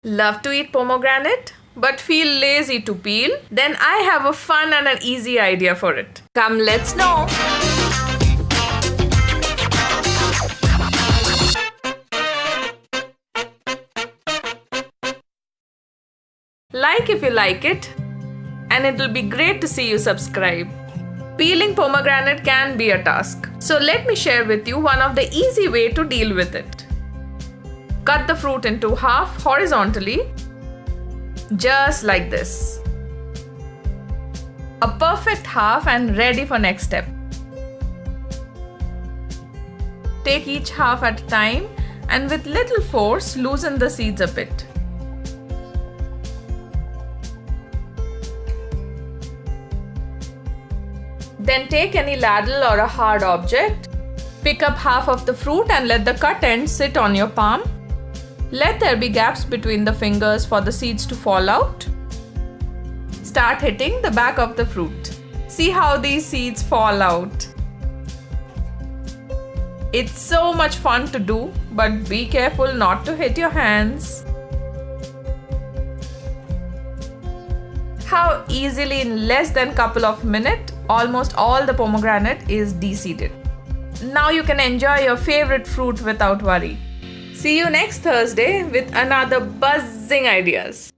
Love to eat pomegranate but feel lazy to peel? Then I have a fun and an easy idea for it. Come, let's know. Like if you like it, and it'll be great to see you subscribe. Peeling pomegranate can be a task, so let me share with you one of the easy way to deal with it. Cut the fruit into half horizontally, just like this. A perfect half and ready for next step. Take each half at a time and with little force loosen the seeds a bit. Then take any ladle or a hard object. Pick up half of the fruit and let the cut end sit on your palm. Let there be gaps between the fingers for the seeds to fall out. Start hitting the back of the fruit. See how these seeds fall out. It's so much fun to do, but be careful not to hit your hands. How easily in less than couple of minutes, almost all the pomegranate is de-seeded. Now you can enjoy your favorite fruit without worry. See you next Thursday with another buzzing ideas.